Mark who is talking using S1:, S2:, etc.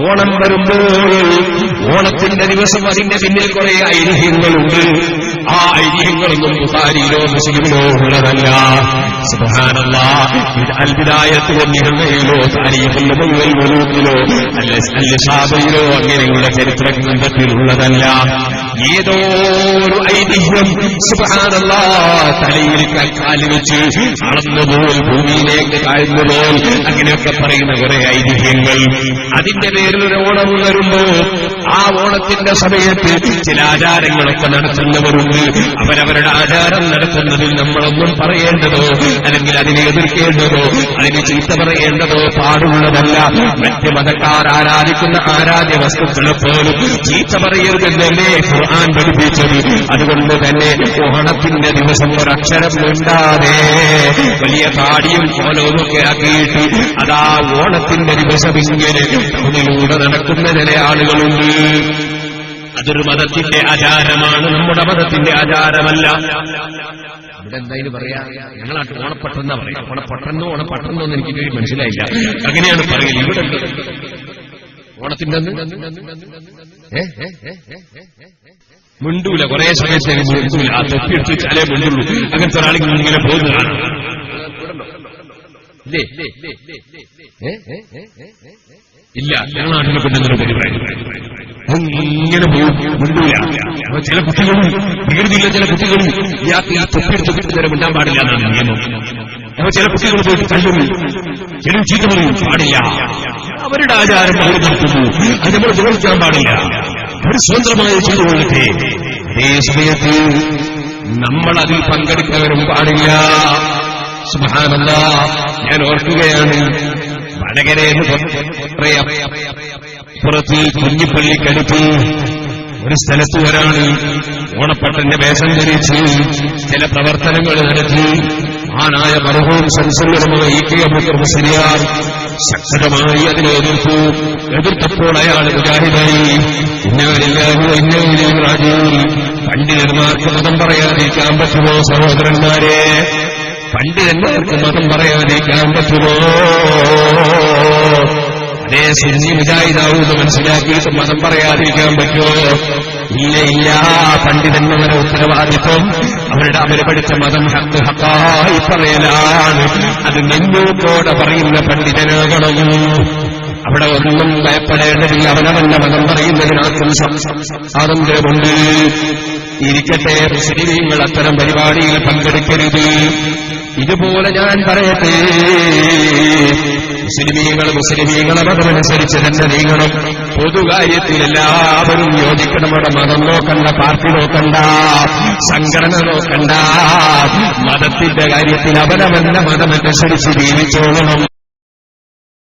S1: ഓണം വരുമ്പോൾ ഓണത്തിന്റെ ദിവസം അതിന്റെ പിന്നിൽ കുറെ ഐതിഹ്യങ്ങളുണ്ട്. ആ ഐതിഹ്യങ്ങളൊന്നും ബുഖാരിയിലോ മുസ്ലിമിലോ ഉള്ളതല്ല. സുബ്ഹാനല്ലാഹ്, ഇത് അൽബിദായത്ത് വന്നിരുന്നയിലോ താരീഖുൽ മുലൂക്കിലോ അൽ-ഷാബയിലോ അങ്ങനെയുള്ള ചരിത്ര ഗ്രന്ഥത്തിലുള്ളതല്ല. ഏതോ ഒരു ഐതിഹ്യം സുബ്ഹാനല്ലാഹ് തലയിൽ കാല് വെച്ച് അളന്നുപോൽ ഭൂമിയിലേക്ക് താഴ്ന്നുപോൽ അങ്ങനെയൊക്കെ പറയുന്ന കുറെ ഐതിഹ്യങ്ങൾ. അതിന്റെ പേരിൽ ഒരു ഓണം വരുമ്പോ ആ ഓണത്തിന്റെ സമയത്ത് ചില ആചാരങ്ങളൊക്കെ നടത്തുന്നവരുണ്ട്. അവരവരുടെ ആചാരം നടത്തുന്നതിൽ നമ്മളൊന്നും പറയേണ്ടതോ അല്ലെങ്കിൽ അതിനെ എതിർക്കേണ്ടതോ അതിന് ചീത്ത പറയേണ്ടതോ പാടുള്ളതല്ല. മറ്റ് മതക്കാർ ആരാധിക്കുന്ന ആരാധ്യ വസ്തുക്കളെ പോലും ചീത്ത പറയരുതെന്നല്ലേ ഖുർആൻ പഠിപ്പിച്ചത്. അതുകൊണ്ട് തന്നെ ഓണത്തിന്റെ ദിവസം ഒരക്ഷരം മിണ്ടാതെ വലിയ താടിയും കോലവുമൊക്കെ ആക്കിയിട്ട് അതാ ഓണത്തിന്റെ ദിവസം ഇങ്ങനെ ടൗണിലൂടെ നടക്കുന്ന ചില ആളുകളുണ്ട്. അതൊരു മതത്തിന്റെ ആചാരമാണ്, നമ്മുടെ മതത്തിന്റെ ആചാരമല്ല. ഇവിടെ എന്തായാലും പറയാ, ഞങ്ങളാട്ട് ഓണപ്പട്ടെന്നാ പറയാം. ഓണപ്പട്ടെന്നോ എനിക്ക് മനസ്സിലായില്ല. അങ്ങനെയാണ് പറയല്. ഇവിടെ ഓണത്തിന്റെ മിണ്ടൂല, കുറെ സമയത്ത് മിണ്ടൂല. ആ തൊപ്പിയെടുത്ത് വെച്ചാലേ മിണ്ടുള്ളൂ. അങ്ങനത്തെ ഒരാളിങ്ങനെ ഇങ്ങനെ പോകുന്നതാണ്. ഇല്ല, ഞങ്ങൾ നാട്ടിലെ കൊണ്ടുവന്നൊരു പരിപാടി ഇങ്ങനെ പോകും, മിണ്ടൂല. അപ്പൊ ചില കുട്ടികളും വികൃതിയില്ല, ചില കുട്ടികളും ഇയാൾക്ക് ഈ തൊപ്പിയെടുത്ത് നേരെ മിണ്ടാൻ പാടില്ല എന്നാണ് നിയമം. അപ്പൊ ചില കുട്ടികൾ പോയിട്ട് തല്ലും, ചില ചീത്ത പറയും, പാടില്ല. അവരുടെ ആചാരം അവർ നടത്തുന്നു, അത് നമ്മൾ വിവരിക്കാൻ പാടില്ല. അവർ സ്വതന്ത്രമായി ചെയ്തുകൊള്ളട്ടെ. അതേ സമയത്ത് നമ്മൾ അതിൽ പങ്കെടുക്കുന്നവരും പാടില്ല. സുബ്ഹാനല്ലാഹ്, ഞാൻ ഓർക്കുകയാണ്, വടകരയെന്ന് പുറത്ത് കുഞ്ഞിപ്പള്ളിക്കടുത്ത് ഒരു സ്ഥലത്ത് ഒരാണ് ഓണപ്പട്ടന്റെ വേഷം ധരിച്ച് ചില പ്രവർത്തനങ്ങൾ നടത്തി. ആനായ മർഹൂം സംസംഗതമായി അബൂബക്കർ മുസ്ലിയാർ ശക്തമായി അതിനെ എതിർത്തപ്പോൾ അയാൾ മുജാഹിദായി. പണ്ഡിതന്മാർക്ക് മതം പറയാതിരിക്കാൻ പറ്റുമോ സഹോദരന്മാരെ? പണ്ഡിതന്മാർക്ക് മതം പറയാതിരിക്കാൻ പറ്റുമോ? അതേ സുന്നി മുജാഹിദാവൂന്ന് മനസ്സിലാക്കിയിട്ട് മതം പറയാതിരിക്കാൻ പറ്റുമോ? ഇല്ല. പണ്ഡിതന്മാരുടെ ഉത്തരവാദിത്വം അവര് പഠിച്ച മതം ഹക്കായി പറയലാണ്. അത് നെഞ്ഞൂക്കോടെ പറയുന്ന പണ്ഡിതനാകണം. അവിടെ ഒന്നും ഭയപ്പെടേണ്ടതില്ല. അവനവന്റെ മതം പറയുന്നതിനകത്തും സ്വാതന്ത്ര്യമുണ്ട്. ഇരിക്കട്ടെ, മുസ്ലിമീങ്ങൾ അത്തരം പരിപാടിയിൽ പങ്കെടുക്കരുത്. ഇതുപോലെ ഞാൻ പറയട്ടെ, മുസ്ലിമീങ്ങളെ മതമനുസരിച്ച് തന്നെ നീങ്ങണം. പൊതുകാര്യത്തിൽ എല്ലാവരും യോജിക്കണം. അവിടെ മതം നോക്കണ്ട, പാർട്ടി നോക്കണ്ട, സംഘടന നോക്കണ്ട. മതത്തിന്റെ കാര്യത്തിൽ അവനവന്റെ മതമനുസരിച്ച് ജീവിച്ചോളണം.